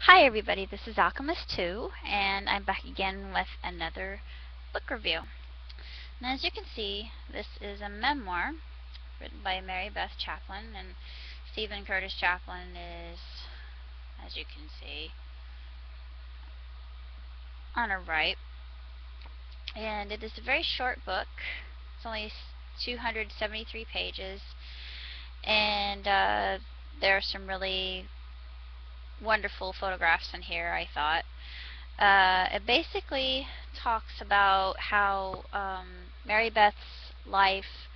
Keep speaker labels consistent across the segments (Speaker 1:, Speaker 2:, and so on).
Speaker 1: Hi everybody, this is Alchemist 2, and I'm back again with another book review. And as you can see, this is a memoir written by Mary Beth Chapmen, and Stephen Curtis Chapman is, as you can see, on her right. And it is a very short book. It's only 273 pages, and there are some really wonderful photographs in here, I thought. It basically talks about how Mary Beth's life,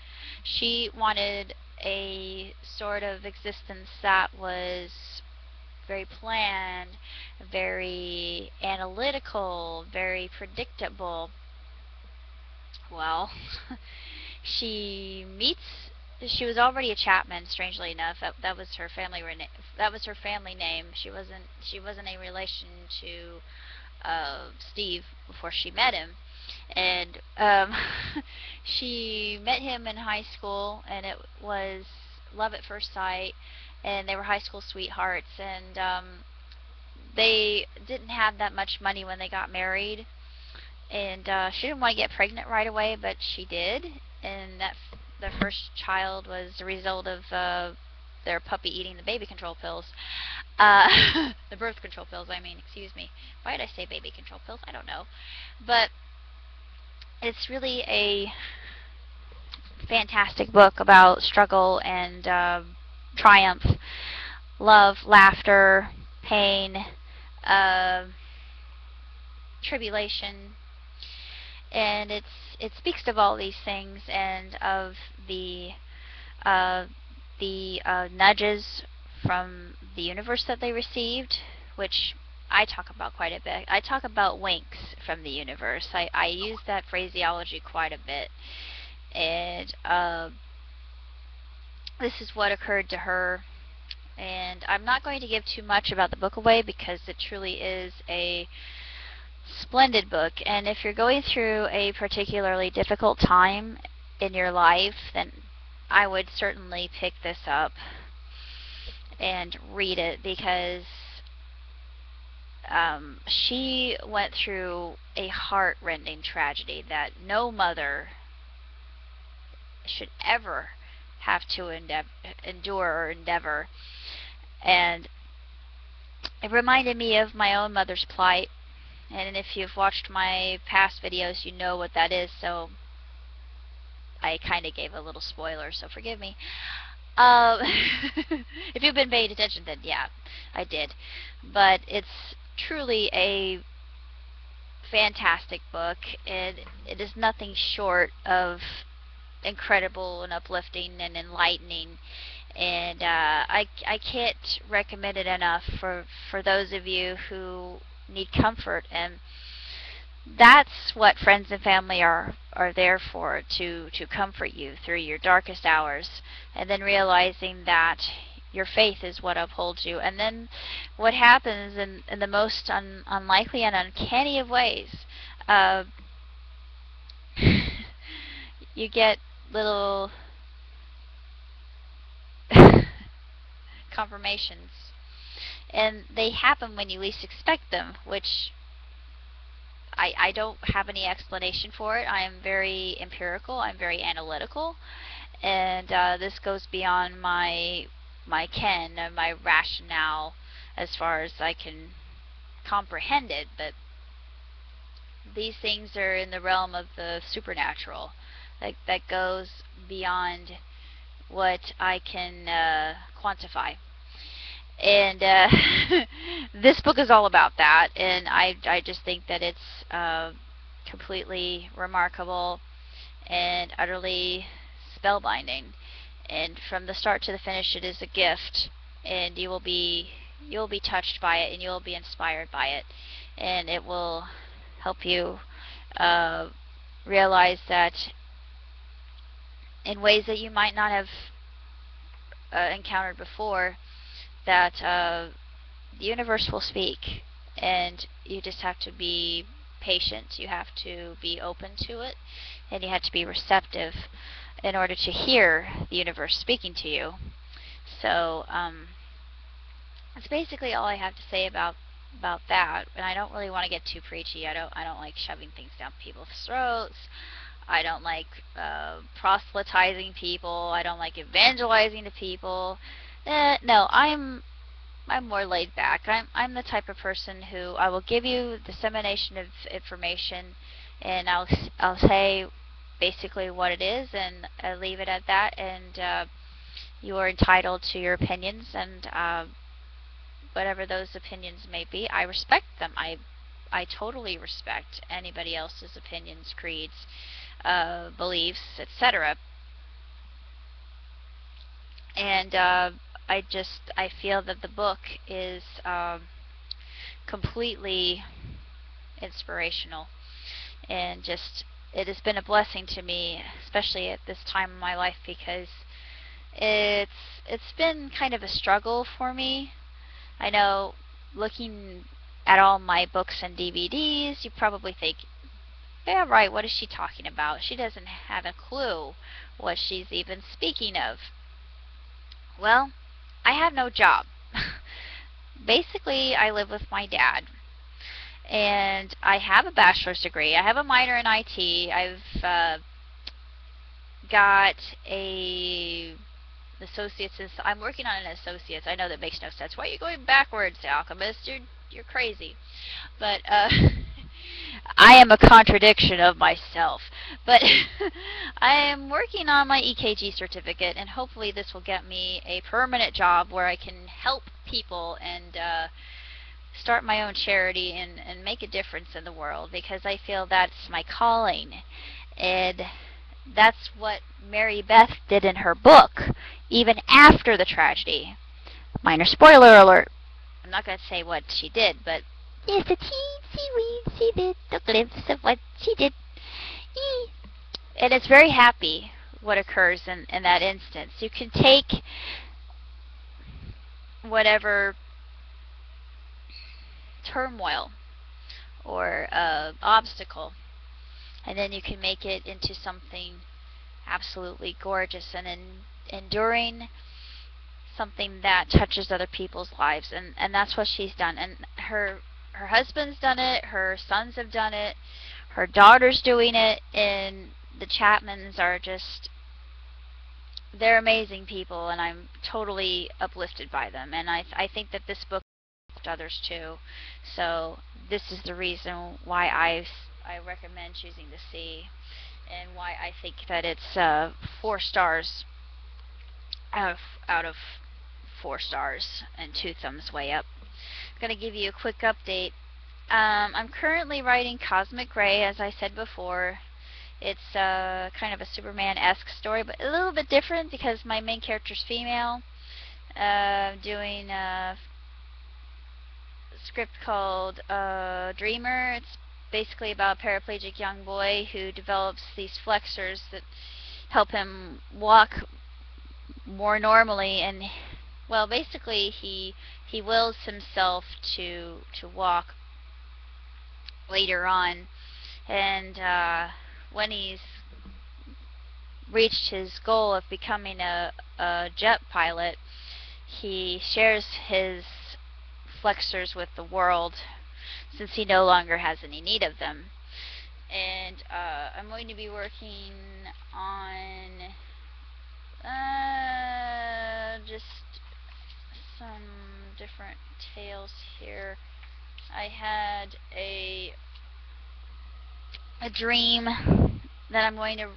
Speaker 1: she wanted a sort of existence that was very planned, very analytical, very predictable. Well, she meets she was already a Chapman, strangely enough. That was her family name. She wasn't a relation to Steve before she met him, and she met him in high school, and it was love at first sight, and they were high school sweethearts, and they didn't have that much money when they got married, and she didn't want to get pregnant right away, but she did, and the first child was a result of their puppy eating the baby control pills. The birth control pills, I mean, excuse me. Why did I say baby control pills? I don't know. But it's really a fantastic book about struggle and triumph, love, laughter, pain, uh, tribulation, and it speaks of all these things and of uh, the nudges from the universe that they received, which I talk about quite a bit. I talk about winks from the universe. I use that phraseology quite a bit, and this is what occurred to her. And I'm not going to give too much about the book away because it truly is a splendid book. And if you're going through a particularly difficult time in your life, then I would certainly pick this up and read it, because she went through a heart-rending tragedy that no mother should ever have to endure or endeavor. And it reminded me of my own mother's plight. And if you've watched my past videos, you know what that is, so I kind of gave a little spoiler, so forgive me. If you've been paying attention, then yeah, I did. But it's truly a fantastic book, and it is nothing short of incredible and uplifting and enlightening. And I can't recommend it enough for those of you who need comfort. And that's what friends and family are there for, to comfort you through your darkest hours, and then realizing that your faith is what upholds you. And then what happens in the most unlikely and uncanny of ways, you get little confirmations, and they happen when you least expect them, which I don't have any explanation for it. I am very empirical. I'm very analytical, and this goes beyond my ken, my rationale, as far as I can comprehend it. But these things are in the realm of the supernatural, that goes beyond what I can quantify. And this book is all about that, and I just think that it's completely remarkable and utterly spellbinding. And from the start to the finish, it is a gift, and you'll be touched by it, and you'll be inspired by it, and it will help you realize that in ways that you might not have encountered before, that the universe will speak, and you just have to be patient. You have to be open to it, and you have to be receptive in order to hear the universe speaking to you. So that's basically all I have to say about about that. And I don't really want to get too preachy. I don't like shoving things down people's throats. I don't like proselytizing people. I don't like evangelizing to people. No, I'm more laid back. I'm the type of person who I will give you dissemination of information, and I'll say basically what it is, and I leave it at that. And you are entitled to your opinions, and whatever those opinions may be, I respect them. I totally respect anybody else's opinions, creeds, beliefs, etc. And I feel that the book is completely inspirational, and just it has been a blessing to me, especially at this time in my life, because it's it's been kind of a struggle for me. I know, looking at all my books and DVDs, you probably think, yeah, right, what is she talking about? She doesn't have a clue what she's even speaking of. Well, I have no job. Basically, I live with my dad, and I have a bachelor's degree. I have a minor in IT. I've got a associates. I'm working on an associates. I know that makes no sense. Why are you going backwards, alchemist? You're crazy. But I am a contradiction of myself. But I am working on my EKG certificate, and hopefully this will get me a permanent job where I can help people and start my own charity and make a difference in the world, because I feel that's my calling. And that's what Mary Beth did in her book, even after the tragedy. Minor spoiler alert. I'm not going to say what she did, but yes, a teensy weensy little glimpse of what she did. And it's very happy what occurs in that instance. You can take whatever turmoil or obstacle, and then you can make it into something absolutely gorgeous and enduring, something that touches other people's lives. And that's what she's done. And her husband's done it, her sons have done it, her daughter's doing it, and the Chapmens are just, they're amazing people, and I'm totally uplifted by them. And I think that this book helped others too. So this is the reason why I recommend Choosing the Sea, and why I think that it's 4 stars out of 4 stars and 2 thumbs way up. I'm going to give you a quick update. I'm currently writing Cosmic Gray, as I said before. It's kind of a Superman-esque story, but a little bit different because my main character's female. Doing a script called Dreamer. It's basically about a paraplegic young boy who develops these flexors that help him walk more normally, and well, basically he wills himself to walk later on, and when he's reached his goal of becoming a jet pilot, he shares his flexors with the world, since he no longer has any need of them. And I'm going to be working on just some different tales here. I had a dream that I'm going to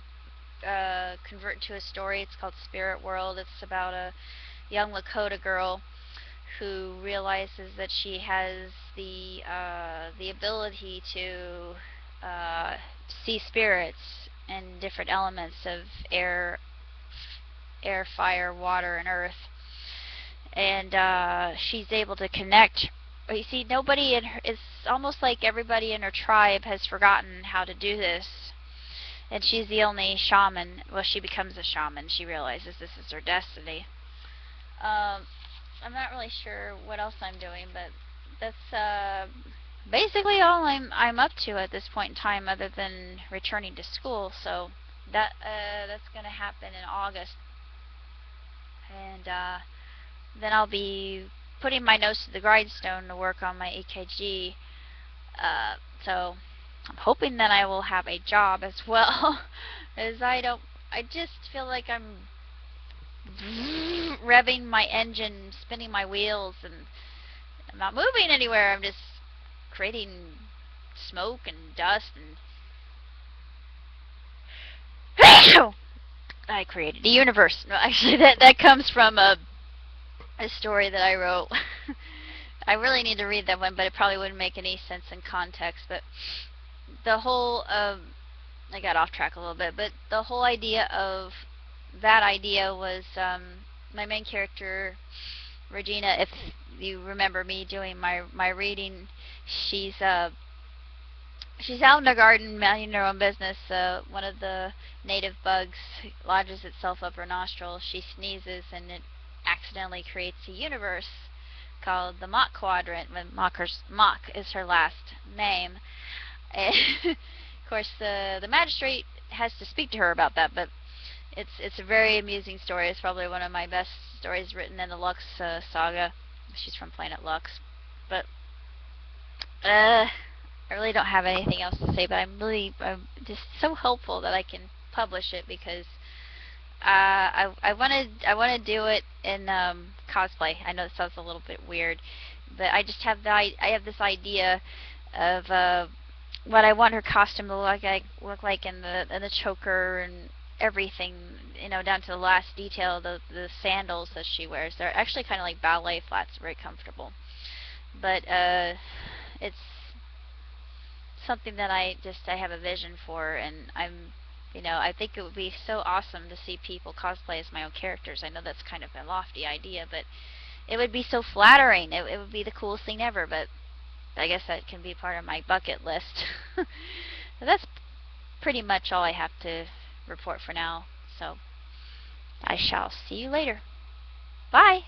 Speaker 1: convert to a story. It's called Spirit World. It's about a young Lakota girl who realizes that she has the ability to see spirits and different elements of air, fire, water, and earth. And she's able to connect. You see, nobody in her, it's almost like everybody in her tribe has forgotten how to do this. And she's the only shaman. Well, she becomes a shaman. She realizes this is her destiny. I'm not really sure what else I'm doing, but that's basically all I'm up to at this point in time, other than returning to school. So that's going to happen in August, and then I'll be putting my nose to the grindstone to work on my EKG. So I'm hoping that I will have a job as well, as I just feel like I'm revving my engine, spinning my wheels, and I'm not moving anywhere. I'm just creating smoke and dust, and I created the universe. No, actually, that comes from a story that I wrote. I really need to read that one, but it probably wouldn't make any sense in context. But the whole I got off track a little bit, but the whole idea of that idea was my main character, Regina. If you remember me doing my reading, she's out in the garden minding her own business. One of the native bugs lodges itself up her nostril. She sneezes, and it accidentally creates a universe called the Mach Quadrant, when Mach is her last name. And of course, the magistrate has to speak to her about that, but it's a very amusing story. It's probably one of my best stories written in the Lux saga. She's from Planet Lux. But I really don't have anything else to say, but I'm just so hopeful that I can publish it, because I want to do it in cosplay. I know it sounds a little bit weird, but I just have I have this idea of what I want her costume to look like in the choker and everything, you know, down to the last detail. The sandals that she wears, they're actually kind of like ballet flats, very comfortable. But it's something that I have a vision for, and I think it would be so awesome to see people cosplay as my own characters. I know that's kind of a lofty idea, but it would be so flattering. It would be the coolest thing ever, but I guess that can be part of my bucket list. So that's pretty much all I have to report for now. So I shall see you later. Bye!